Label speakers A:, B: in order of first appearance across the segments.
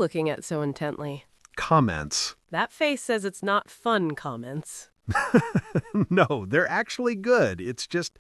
A: looking at so intently?
B: Comments.
A: That face says it's not fun comments.
B: No, they're actually good. It's just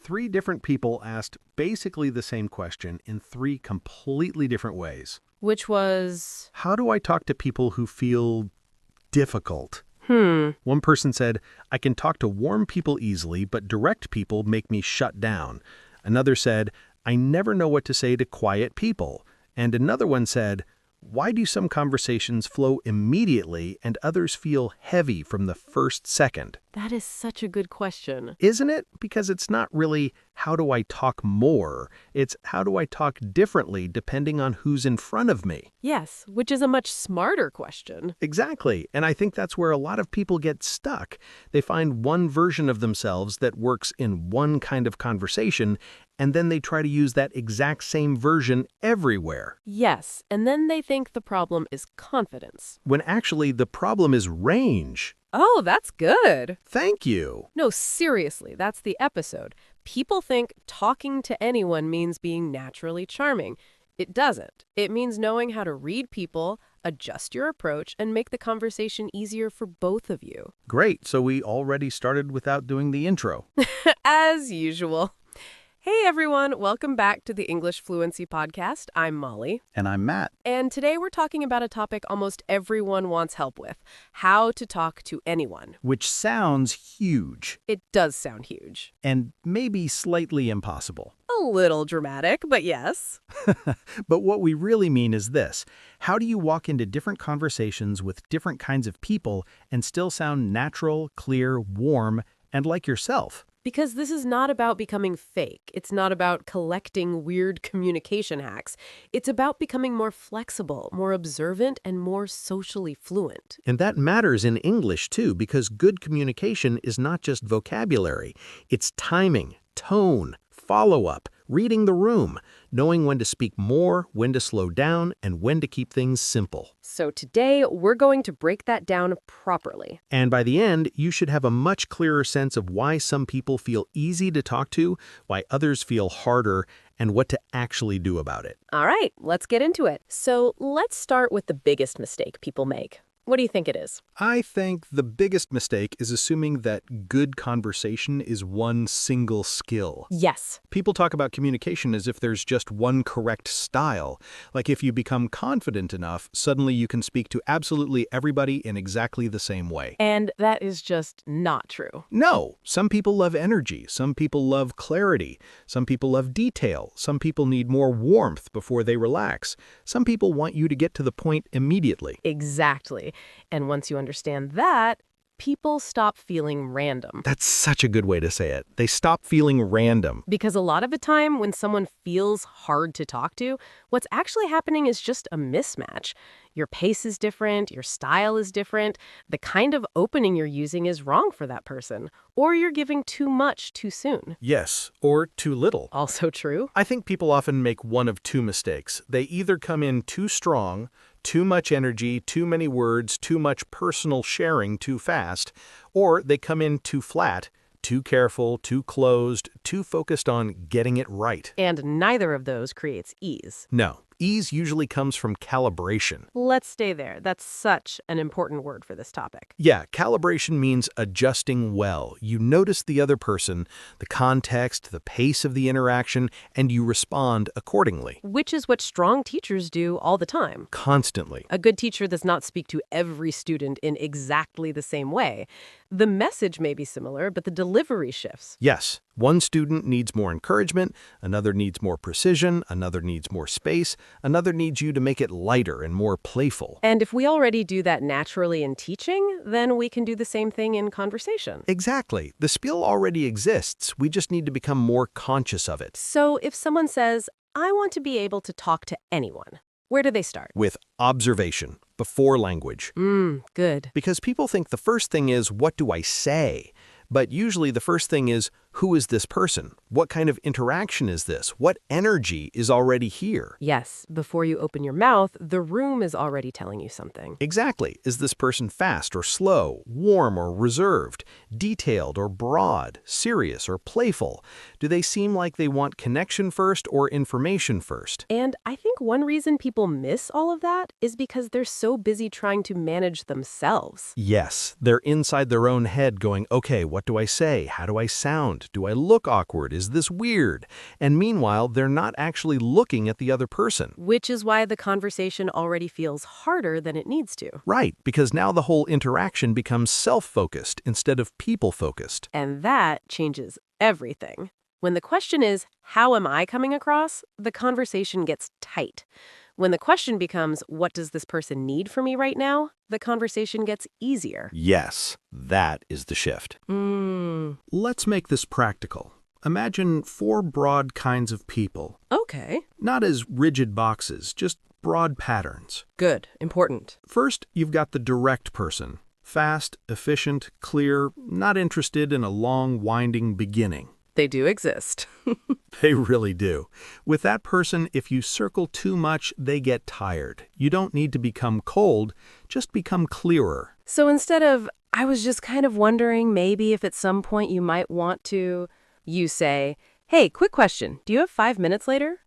B: 3 different people asked basically the same question in 3 completely different ways.
A: Which was...
B: How do I talk to people who feel difficult?
A: One
B: person said, I can talk to warm people easily, but direct people make me shut down. Another said, I never know what to say to quiet people. And another one said, why do some conversations flow immediately and others feel heavy from the first second?
A: That is such a good question.
B: Isn't it? Because it's not really, how do I talk more? It's, how do I talk differently depending on who's in front of me?
A: Yes, which is a much smarter question.
B: Exactly. And I think that's where a lot of people get stuck. They find one version of themselves that works in one kind of conversation, and then they try to use that exact same version everywhere.
A: Yes, and then they think the problem is confidence.
B: When actually the problem is range.
A: Oh, that's good.
B: Thank you.
A: No, seriously, that's the episode. People think talking to anyone means being naturally charming. It doesn't. It means knowing how to read people, adjust your approach, and make the conversation easier for both of you.
B: Great. So we already started without doing the intro.
A: As usual. Hey everyone, welcome back to the English Fluency Podcast. I'm Molly.
B: And I'm Matt.
A: And today we're talking about a topic almost everyone wants help with, how to talk to anyone.
B: Which sounds huge.
A: It does sound huge.
B: And maybe slightly impossible.
A: A little dramatic, but yes.
B: But what we really mean is this. How do you walk into different conversations with different kinds of people and still sound natural, clear, warm, and like yourself?
A: Because this is not about becoming fake. It's not about collecting weird communication hacks. It's about becoming more flexible, more observant, and more socially fluent.
B: And that matters in English, too, because good communication is not just vocabulary. It's timing, tone, follow-up, reading the room, knowing when to speak more, when to slow down, and when to keep things simple.
A: So today, we're going to break that down properly.
B: And by the end, you should have a much clearer sense of why some people feel easy to talk to, why others feel harder, and what to actually do about it.
A: All right, let's get into it. So let's start with the biggest mistake people make. What do you think it is?
B: I think the biggest mistake is assuming that good conversation is one single skill.
A: Yes.
B: People talk about communication as if there's just one correct style. Like if you become confident enough, suddenly you can speak to absolutely everybody in exactly the same way.
A: And that is just not true.
B: No. Some people love energy. Some people love clarity. Some people love detail. Some people need more warmth before they relax. Some people want you to get to the point immediately.
A: Exactly. And once you understand that, people stop feeling random.
B: That's such a good way to say it. They stop feeling random.
A: Because a lot of the time when someone feels hard to talk to, what's actually happening is just a mismatch. Your pace is different, your style is different, the kind of opening you're using is wrong for that person, or you're giving too much too soon.
B: Yes, or too little.
A: Also true.
B: I think people often make one of 2 mistakes. They either come in too strong, too much energy, too many words, too much personal sharing too fast, or they come in too flat, too careful, too closed, too focused on getting it right.
A: And neither of those creates ease.
B: No. Ease usually comes from calibration.
A: Let's stay there. That's such an important word for this topic.
B: Yeah, calibration means adjusting well. You notice the other person, the context, the pace of the interaction, and you respond accordingly.
A: Which is what strong teachers do all the time.
B: Constantly.
A: A good teacher does not speak to every student in exactly the same way. The message may be similar, but the delivery shifts.
B: Yes. One student needs more encouragement, another needs more precision, another needs more space, another needs you to make it lighter and more playful.
A: And if we already do that naturally in teaching, then we can do the same thing in conversation.
B: Exactly. The skill already exists. We just need to become more conscious of it.
A: So if someone says, I want to be able to talk to anyone, where do they start?
B: With observation, before language.
A: Good.
B: Because people think the first thing is, what do I say? But usually the first thing is, Who is this person? What kind of interaction is this? What energy is already here?
A: Yes, before you open your mouth, the room is already telling you something.
B: Exactly. Is this person fast or slow, warm or reserved, detailed or broad, serious or playful? Do they seem like they want connection first or information first?
A: And I think one reason people miss all of that is because they're so busy trying to manage themselves.
B: Yes, they're inside their own head going, okay, what do I say? How do I sound? Do I look awkward? Is this weird? And meanwhile, they're not actually looking at the other person.
A: Which is why the conversation already feels harder than it needs to.
B: Right, because now the whole interaction becomes self-focused instead of people-focused.
A: And that changes everything. When the question is, how am I coming across? The conversation gets tight. When the question becomes, what does this person need from me right now? The conversation gets easier.
B: Yes, that is the shift. Let's make this practical. Imagine 4 broad kinds of people.
A: Okay.
B: Not as rigid boxes, just broad patterns.
A: Good. Important.
B: First, you've got the direct person. Fast, efficient, clear, not interested in a long, winding beginning.
A: They do exist.
B: They really do. With that person, if you circle too much, they get tired. You don't need to become cold, just become clearer.
A: So instead of, I was just kind of wondering maybe if at some point you might want to, you say, hey, quick question. Do you have 5 minutes later?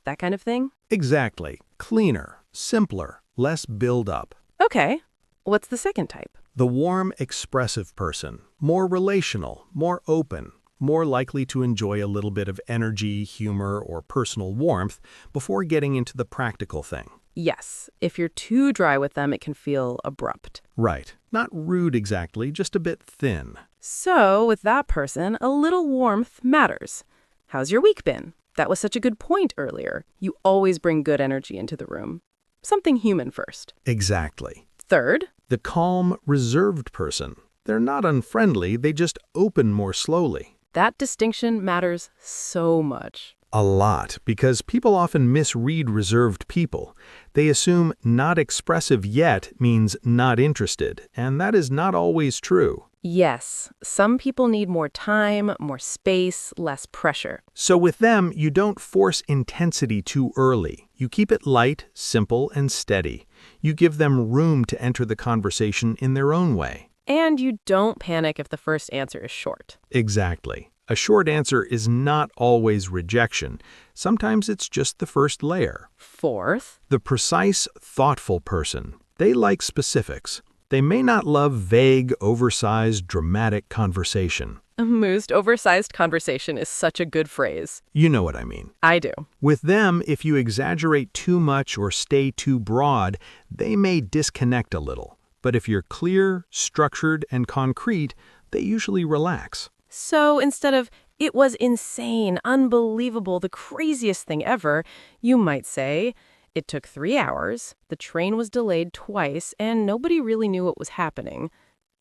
A: That kind of thing?
B: Exactly. Cleaner, simpler, less build-up.
A: Okay. What's the second type?
B: The warm, expressive person. More relational, more open, more likely to enjoy a little bit of energy, humor, or personal warmth before getting into the practical thing.
A: Yes. If you're too dry with them, it can feel abrupt.
B: Right. Not rude exactly, just a bit thin.
A: So, with that person, a little warmth matters. How's your week been? That was such a good point earlier. You always bring good energy into the room. Something human first.
B: Exactly.
A: Third,
B: The calm, reserved person. They're not unfriendly, they just open more slowly.
A: that distinction matters so much.
B: A lot, because people often misread reserved people. They assume not expressive yet means not interested, and that is not always true.
A: Yes, some people need more time, more space, less pressure.
B: So with them, you don't force intensity too early. You keep it light, simple, and steady. You give them room to enter the conversation in their own way.
A: And you don't panic if the first answer is short.
B: Exactly. A short answer is not always rejection. Sometimes it's just the first layer.
A: Fourth,
B: The precise, thoughtful person. They like specifics. They may not love vague, oversized, dramatic conversation.
A: a most oversized conversation is such a good phrase.
B: You know what I mean.
A: I do.
B: With them, if you exaggerate too much or stay too broad, they may disconnect a little. But if you're clear, structured, and concrete, they usually relax.
A: So instead of, it was insane, unbelievable, the craziest thing ever, you might say, it took 3 hours, the train was delayed twice, and nobody really knew what was happening.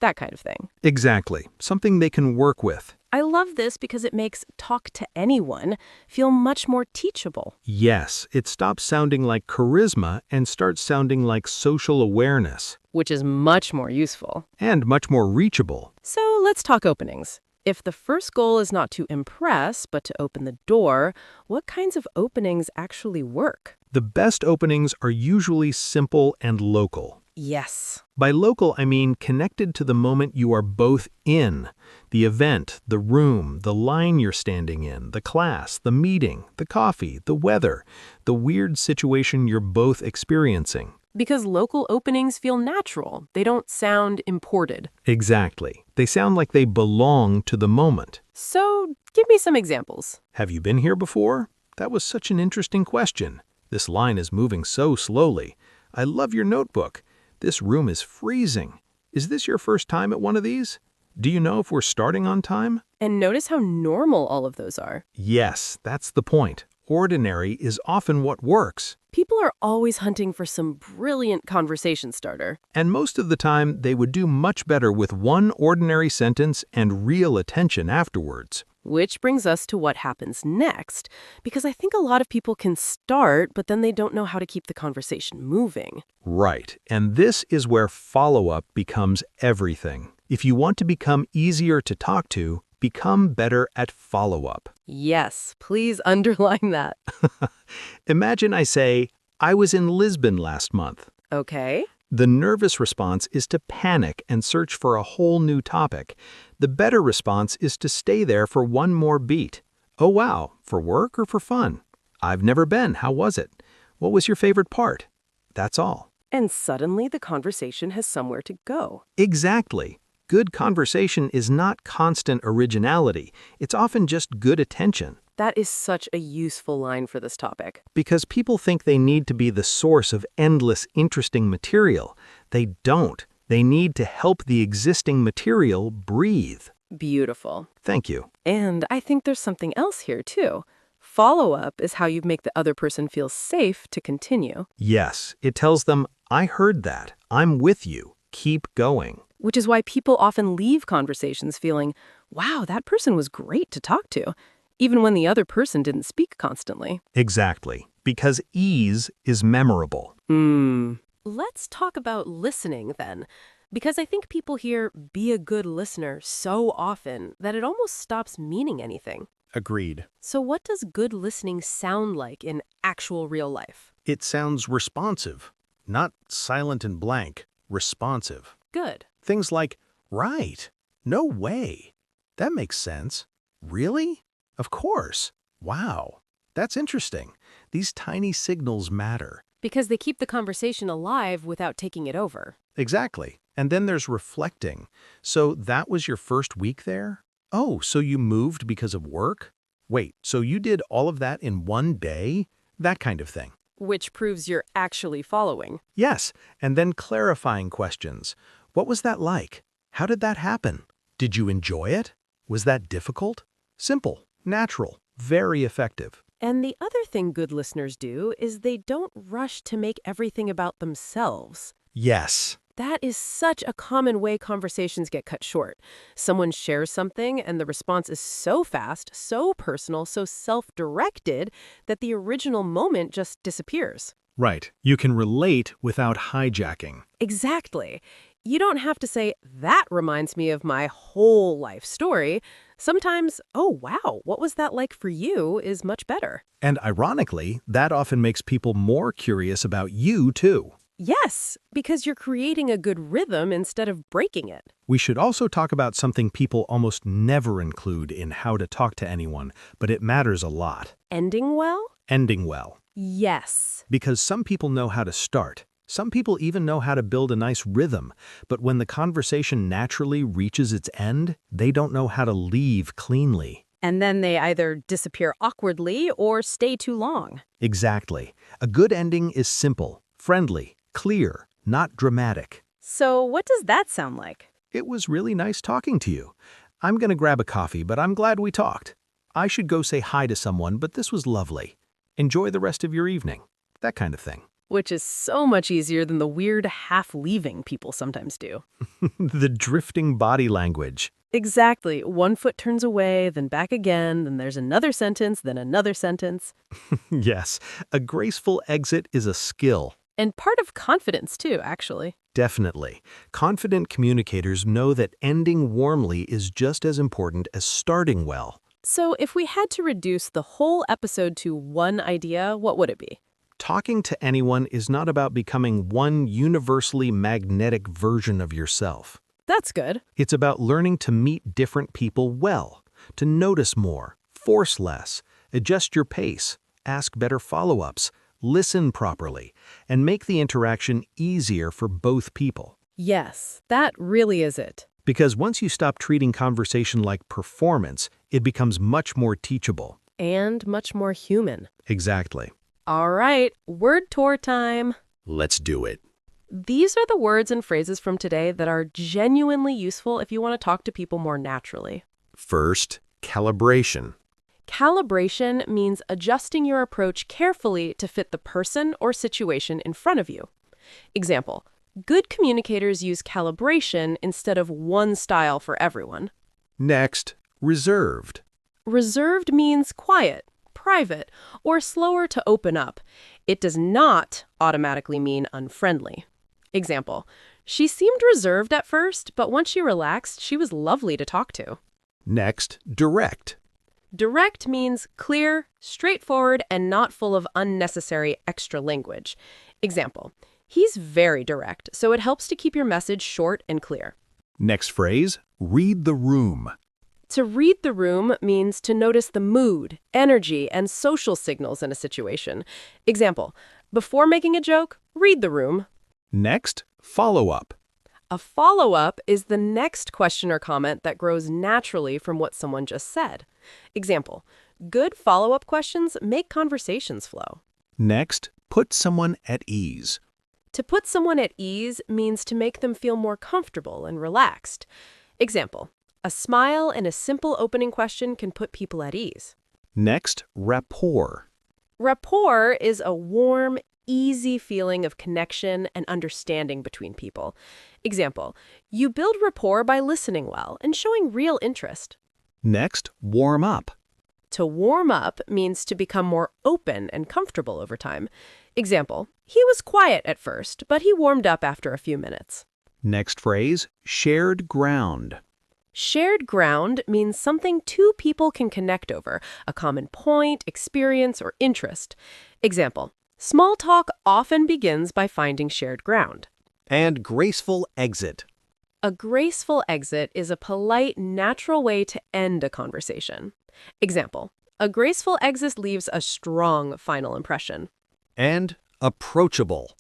A: That kind of thing.
B: Exactly. Something they can work with.
A: I love this because it makes talk to anyone feel much more teachable.
B: Yes, it stops sounding like charisma and starts sounding like social awareness.
A: Which is much more useful.
B: And much more reachable.
A: So let's talk openings. If the first goal is not to impress, but to open the door, what kinds of openings actually work?
B: The best openings are usually simple and local.
A: Yes.
B: By local, I mean connected to the moment you are both in. The event, the room, the line you're standing in, the class, the meeting, the coffee, the weather, the weird situation you're both experiencing.
A: Because local openings feel natural. They don't sound imported.
B: Exactly. They sound like they belong to the moment.
A: So, give me some examples.
B: Have you been here before? That was such an interesting question. This line is moving so slowly. I love your notebook. This room is freezing. Is this your first time at one of these? Do you know if we're starting on time?
A: And notice how normal all of those are.
B: Yes, that's the point. Ordinary is often what works.
A: People are always hunting for some brilliant conversation starter.
B: And most of the time, they would do much better with one ordinary sentence and real attention afterwards.
A: Which brings us to what happens next, because I think a lot of people can start, but then they don't know how to keep the conversation moving.
B: Right, and this is where follow-up becomes everything. If you want to become easier to talk to, become better at follow-up.
A: Yes, please underline that.
B: Imagine I say, I was in Lisbon last month.
A: Okay.
B: The nervous response is to panic and search for a whole new topic. The better response is to stay there for one more beat. Oh wow, for work or for fun? I've never been, how was it? What was your favorite part? That's all.
A: And suddenly the conversation has somewhere to go.
B: Exactly. Good conversation is not constant originality. It's often just good attention.
A: That is such a useful line for this topic.
B: Because people think they need to be the source of endless, interesting material. They don't. They need to help the existing material breathe.
A: Beautiful.
B: Thank you.
A: And I think there's something else here, too. Follow-up is how you make the other person feel safe to continue.
B: Yes, it tells them, I heard that. I'm with you. Keep going.
A: Which is why people often leave conversations feeling, wow, that person was great to talk to, even when the other person didn't speak constantly.
B: Exactly. Because ease is memorable.
A: Let's talk about listening then, because I think people hear be a good listener so often that it almost stops meaning anything.
B: Agreed.
A: So what does good listening sound like in actual real life?
B: It sounds responsive. Not silent and blank. Responsive.
A: Good.
B: Things like, right, no way, that makes sense, really? Of course, wow, that's interesting. These tiny signals matter.
A: Because they keep the conversation alive without taking it over.
B: Exactly. And then there's reflecting. So that was your first week there? Oh, so you moved because of work? Wait, so you did all of that in one day? That kind of thing.
A: Which proves you're actually following.
B: Yes, and then clarifying questions. What was that like? How did that happen? Did you enjoy it? Was that difficult? Simple, natural, very effective.
A: And the other thing good listeners do is they don't rush to make everything about themselves.
B: Yes.
A: That is such a common way conversations get cut short. Someone shares something and the response is so fast, so personal, so self-directed that the original moment just disappears.
B: Right. You can relate without hijacking.
A: Exactly. You don't have to say, that reminds me of my whole life story. Sometimes, oh, wow, what was that like for you is much better.
B: And ironically, that often makes people more curious about you, too.
A: Yes, because you're creating a good rhythm instead of breaking it.
B: We should also talk about something people almost never include in how to talk to anyone, but it matters a lot.
A: Ending well?
B: Ending well.
A: Yes.
B: Because some people know how to start. Some people even know how to build a nice rhythm, but when the conversation naturally reaches its end, they don't know how to leave cleanly.
A: And then they either disappear awkwardly or stay too long.
B: Exactly. A good ending is simple, friendly, clear, not dramatic.
A: So what does that sound like?
B: It was really nice talking to you. I'm going to grab a coffee, but I'm glad we talked. I should go say hi to someone, but this was lovely. Enjoy the rest of your evening. That kind of thing.
A: Which is so much easier than the weird half-leaving people sometimes do.
B: The drifting body language.
A: Exactly. One foot turns away, then back again, then there's another sentence, then another sentence.
B: Yes, a graceful exit is a skill.
A: And part of confidence, too, actually.
B: Definitely. Confident communicators know that ending warmly is just as important as starting well.
A: So if we had to reduce the whole episode to one idea, what would it be?
B: Talking to anyone is not about becoming one universally magnetic version of yourself.
A: That's good.
B: It's about learning to meet different people well, to notice more, force less, adjust your pace, ask better follow-ups, listen properly, and make the interaction easier for both people.
A: Yes, that really is it.
B: Because once you stop treating conversation like performance, it becomes much more teachable.
A: And much more human.
B: Exactly.
A: All right, word tour time.
B: Let's do it.
A: These are the words and phrases from today that are genuinely useful if you want to talk to people more naturally.
B: First, calibration.
A: Calibration means adjusting your approach carefully to fit the person or situation in front of you. Example, good communicators use calibration instead of one style for everyone.
B: Next, reserved.
A: Reserved means quiet, private, or slower to open up. It does not automatically mean unfriendly. Example, she seemed reserved at first, but once she relaxed, she was lovely to talk to.
B: Next, direct.
A: Direct means clear, straightforward, and not full of unnecessary extra language. Example, he's very direct, so it helps to keep your message short and clear.
B: Next phrase, read the room.
A: To read the room means to notice the mood, energy, and social signals in a situation. Example, before making a joke, read the room.
B: Next, follow up.
A: A follow-up is the next question or comment that grows naturally from what someone just said. Example, good follow-up questions make conversations flow.
B: Next, put someone at ease.
A: To put someone at ease means to make them feel more comfortable and relaxed. Example, a smile and a simple opening question can put people at ease.
B: Next, rapport.
A: Rapport is a warm, easy feeling of connection and understanding between people. Example, you build rapport by listening well and showing real interest.
B: Next, warm up.
A: To warm up means to become more open and comfortable over time. Example, he was quiet at first, but he warmed up after a few minutes.
B: Next phrase, shared ground.
A: Shared ground means something two people can connect over, a common point, experience, or interest. Example, small talk often begins by finding shared ground.
B: And graceful exit.
A: A graceful exit is a polite, natural way to end a conversation. Example, a graceful exit leaves a strong final impression.
B: And approachable.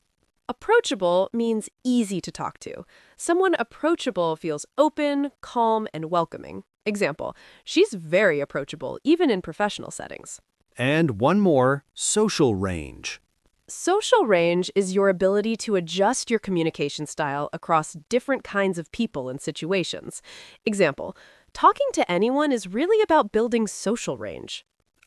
A: Approachable means easy to talk to. Someone approachable feels open, calm, and welcoming. Example, she's very approachable, even in professional settings.
B: And one more, social range.
A: Social range is your ability to adjust your communication style across different kinds of people and situations. Example, talking to anyone is really about building social range.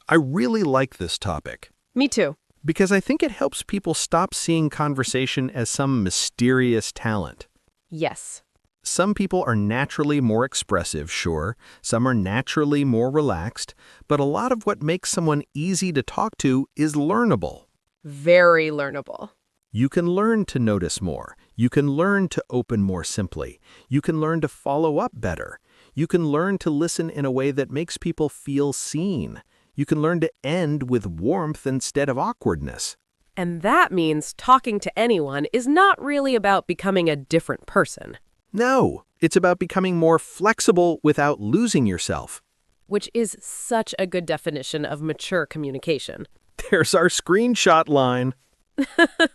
B: I really like this topic.
A: Me too.
B: Because I think it helps people stop seeing conversation as some mysterious talent.
A: Yes.
B: Some people are naturally more expressive, sure. Some are naturally more relaxed. But a lot of what makes someone easy to talk to is learnable.
A: Very learnable.
B: You can learn to notice more. You can learn to open more simply. You can learn to follow up better. You can learn to listen in a way that makes people feel seen. You can learn to end with warmth instead of awkwardness.
A: And that means talking to anyone is not really about becoming a different person.
B: No, it's about becoming more flexible without losing yourself.
A: Which is such a good definition of mature communication.
B: There's our screenshot line.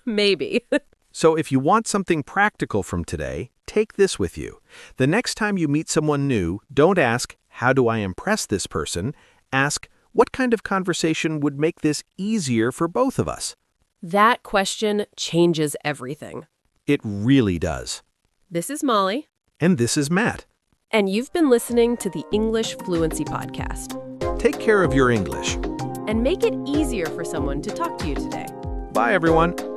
A: Maybe.
B: So if you want something practical from today, take this with you. The next time you meet someone new, don't ask, how do I impress this person? Ask, what kind of conversation would make this easier for both of us?
A: That question changes everything.
B: It really does.
A: This is Molly.
B: And this is Matt.
A: And you've been listening to the English Fluency Podcast.
B: Take care of your English.
A: And make it easier for someone to talk to you today.
B: Bye, everyone.